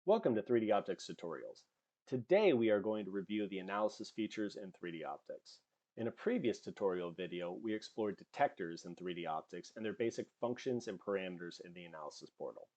Welcome to 3DOptix Tutorials. Today we are going to review the analysis features in 3DOptix. In a previous tutorial video, we explored detectors in 3DOptix and their basic functions and parameters in the analysis portal.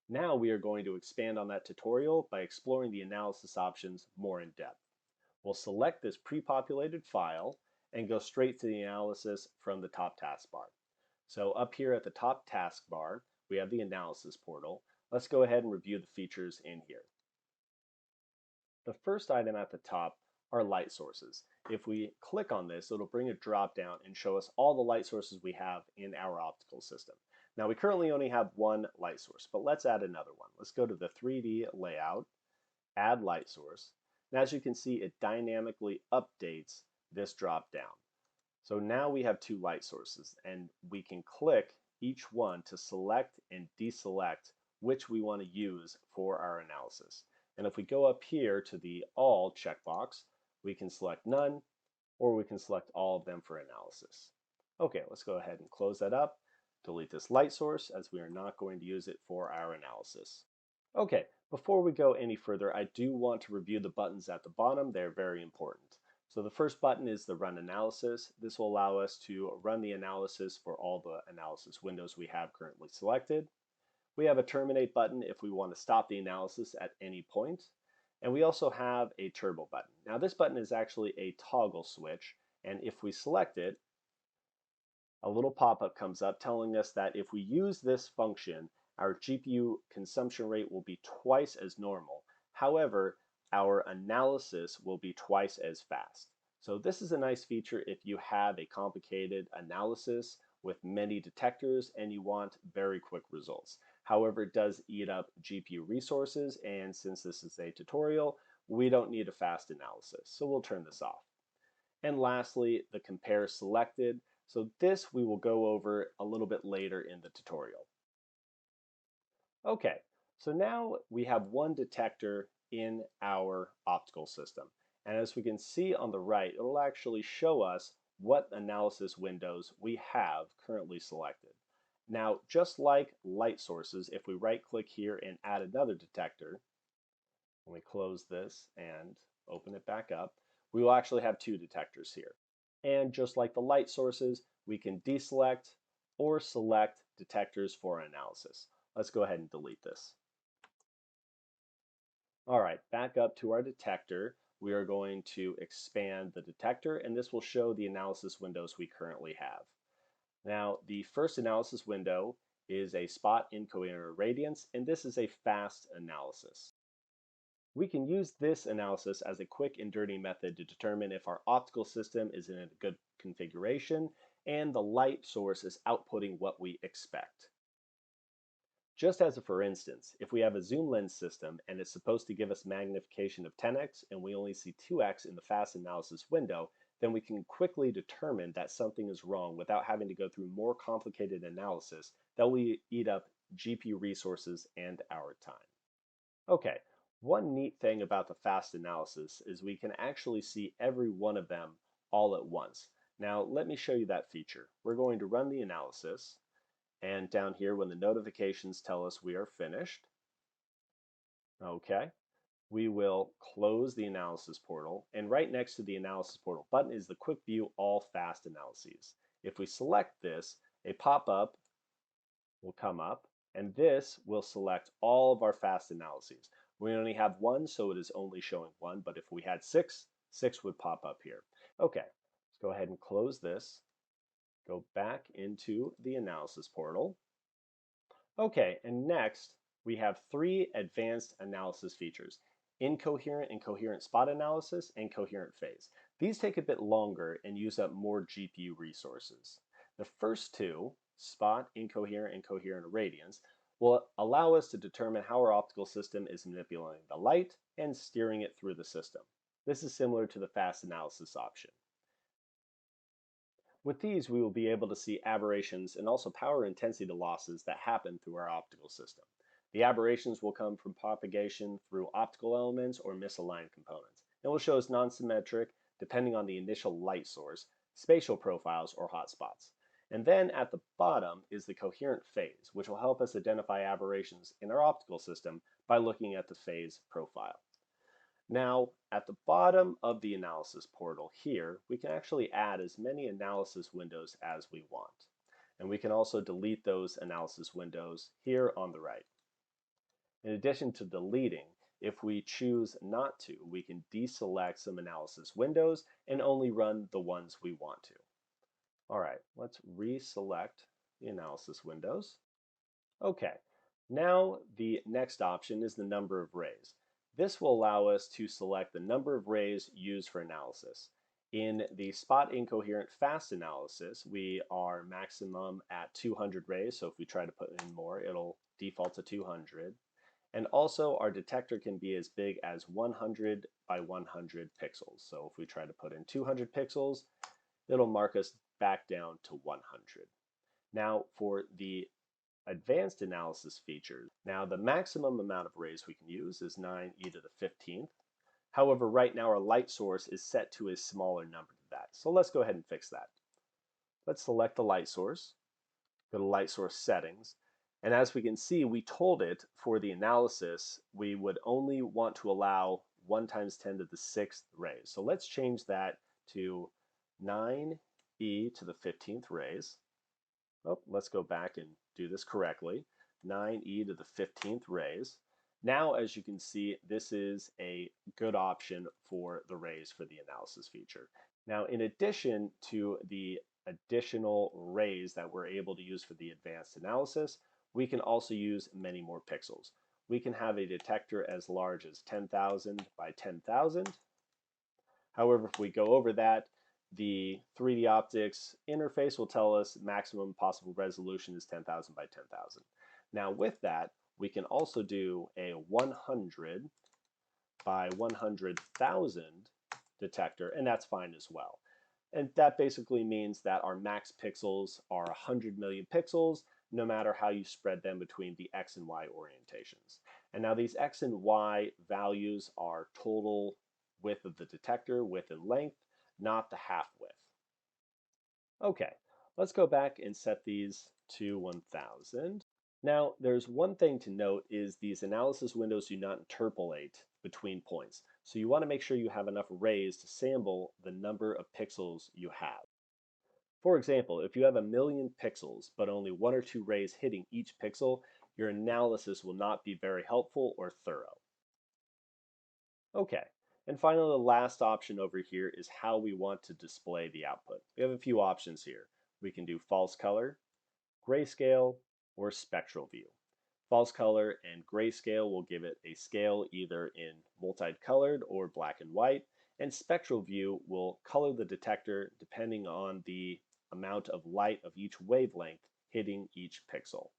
Now we are going to expand on that tutorial by exploring the analysis options more in depth. We'll select this pre-populated file and go straight to the analysis from the top taskbar. So up here at the top taskbar, we have the analysis portal. Let's go ahead and review the features in here. The first item at the top are light sources. If we click on this, it'll bring a drop down and show us all the light sources we have in our optical system. Now we currently only have one light source, but let's add another one. Let's go to the 3D layout, add light source. And as you can see, it dynamically updates this drop down. So now we have two light sources, and we can click each one to select and deselect which we want to use for our analysis. And if we go up here to the All checkbox, we can select none, or we can select all of them for analysis. Okay, let's go ahead and close that up, delete this light source as we are not going to use it for our analysis. Okay, before we go any further, I do want to review the buttons at the bottom. They're very important. So the first button is the Run Analysis. This will allow us to run the analysis for all the analysis windows we have currently selected. We have a Terminate button if we want to stop the analysis at any point. And we also have a Turbo button. Now this button is actually a toggle switch, and if we select it, a little pop-up comes up telling us that if we use this function, our GPU consumption rate will be twice as normal. However, our analysis will be twice as fast. So this is a nice feature if you have a complicated analysis with many detectors and you want very quick results. However, it does eat up GPU resources, and since this is a tutorial, we don't need a fast analysis, so we'll turn this off. And lastly, the Compare Selected. So this we will go over a little bit later in the tutorial. Okay, so now we have one detector in our optical system. And as we can see on the right, it'll actually show us what analysis windows we have currently selected. Now, just like light sources, if we right-click here and add another detector, when we close this and open it back up, we will actually have two detectors here. And just like the light sources, we can deselect or select detectors for analysis. Let's go ahead and delete this. All right, back up to our detector. We are going to expand the detector, and this will show the analysis windows we currently have. Now, the first analysis window is a spot incoherent irradiance, and this is a fast analysis. We can use this analysis as a quick and dirty method to determine if our optical system is in a good configuration and the light source is outputting what we expect. Just as a for instance, if we have a zoom lens system and it's supposed to give us magnification of 10x and we only see 2x in the fast analysis window, then we can quickly determine that something is wrong without having to go through more complicated analysis that will eat up GPU resources and our time. Okay, one neat thing about the fast analysis is we can actually see every one of them all at once. Now let me show you that feature. We're going to run the analysis, and down here when the notifications tell us we are finished, okay, we will close the analysis portal, and right next to the analysis portal button is the quick view all fast analyses. If we select this, a pop-up will come up, and this will select all of our fast analyses. We only have one, so it is only showing one, but if we had six would pop up here. Okay, let's go ahead and close this. Go back into the analysis portal. Okay, and next we have three advanced analysis features: incoherent and coherent spot analysis and coherent phase. These take a bit longer and use up more GPU resources. The first two, spot incoherent and coherent irradiance, will allow us to determine how our optical system is manipulating the light and steering it through the system. This is similar to the fast analysis option. With these, we will be able to see aberrations and also power intensity losses that happen through our optical system. The aberrations will come from propagation through optical elements or misaligned components, and will show us non-symmetric depending on the initial light source, spatial profiles, or hotspots. And then at the bottom is the coherent phase, which will help us identify aberrations in our optical system by looking at the phase profile. Now, at the bottom of the analysis portal here, we can actually add as many analysis windows as we want. And we can also delete those analysis windows here on the right. In addition to deleting, if we choose not to, we can deselect some analysis windows and only run the ones we want to. All right, let's reselect the analysis windows. Okay, now the next option is the number of rays. This will allow us to select the number of rays used for analysis. In the spot incoherent fast analysis, we are maximum at 200 rays, so if we try to put in more, it'll default to 200. And also our detector can be as big as 100 by 100 pixels. So if we try to put in 200 pixels, it'll mark us back down to 100. Now for the advanced analysis features, now the maximum amount of rays we can use is 9e to the 15th. However, right now our light source is set to a smaller number than that. So let's go ahead and fix that. Let's select the light source, go to light source settings, and as we can see, we told it for the analysis we would only want to allow 1 times 10 to the 6th rays. So let's change that to 9e to the 15th rays. Oh, let's go back and do this correctly. 9e to the 15th rays. Now, as you can see, this is a good option for the rays for the analysis feature. Now, in addition to the additional rays that we're able to use for the advanced analysis, we can also use many more pixels. We can have a detector as large as 10,000 by 10,000. However, if we go over that, the 3DOptix interface will tell us maximum possible resolution is 10,000 by 10,000. Now with that, we can also do a 100 by 100,000 detector, and that's fine as well. And that basically means that our max pixels are 100 million pixels, no matter how you spread them between the X and Y orientations. And now these X and Y values are total width of the detector, width and length, not the half width. Okay, let's go back and set these to 1000. Now, there's one thing to note is these analysis windows do not interpolate between points. So you want to make sure you have enough rays to sample the number of pixels you have. For example, if you have 1,000,000 pixels, but only 1 or 2 rays hitting each pixel, your analysis will not be very helpful or thorough. Okay, and finally the last option over here is how we want to display the output. We have a few options here. We can do false color, grayscale, or spectral view. False color and grayscale will give it a scale either in multicolored or black and white, and spectral view will color the detector depending on the amount of light of each wavelength hitting each pixel.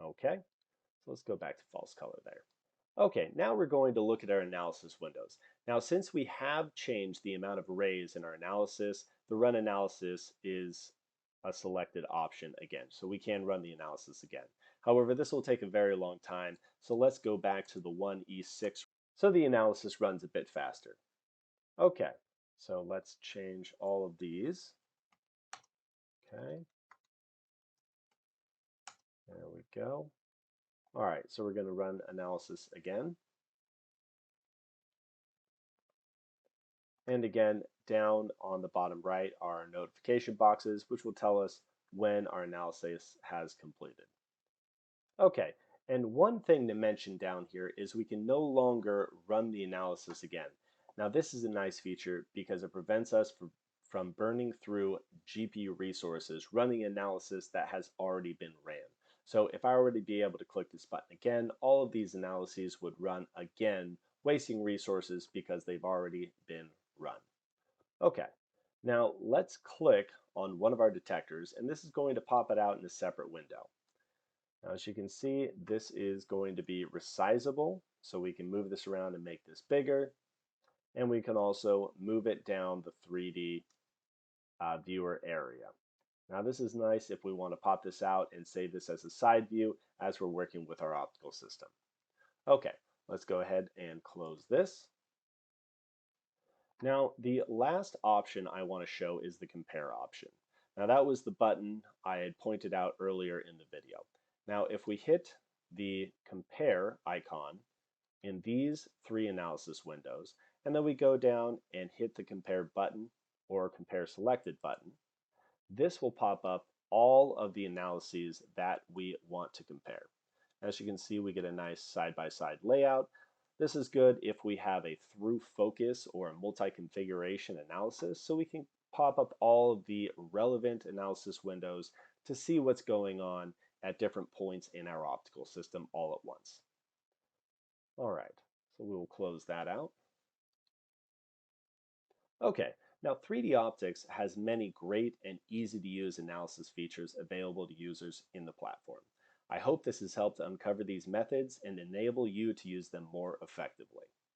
Okay, so let's go back to false color there. Okay, now we're going to look at our analysis windows. Now, since we have changed the amount of rays in our analysis, the run analysis is a selected option again, so we can run the analysis again. However, this will take a very long time, so let's go back to the 1E6 so the analysis runs a bit faster. Okay, so let's change all of these. Okay, there we go. All right, so we're going to run analysis again. And again, down on the bottom right are notification boxes, which will tell us when our analysis has completed. Okay, and one thing to mention down here is we can no longer run the analysis again. Now this is a nice feature because it prevents us from burning through GPU resources running analysis that has already been ran. So if I were to be able to click this button again, all of these analyses would run again, wasting resources because they've already been run. Okay, now let's click on one of our detectors, and this is going to pop it out in a separate window. Now, as you can see, this is going to be resizable, so we can move this around and make this bigger, and we can also move it down the 3D viewer area. Now, this is nice if we want to pop this out and save this as a side view as we're working with our optical system. Okay, let's go ahead and close this. Now, the last option I want to show is the compare option. Now that was the button I had pointed out earlier in the video. Now if we hit the compare icon in these three analysis windows, and then we go down and hit the compare button or compare selected button, this will pop up all of the analyses that we want to compare. As you can see, we get a nice side-by-side layout. This is good if we have a through focus or a multi-configuration analysis, so we can pop up all of the relevant analysis windows to see what's going on at different points in our optical system all at once. All right, so we will close that out. Okay, now 3DOptix has many great and easy to use analysis features available to users in the platform. I hope this has helped to uncover these methods and enable you to use them more effectively.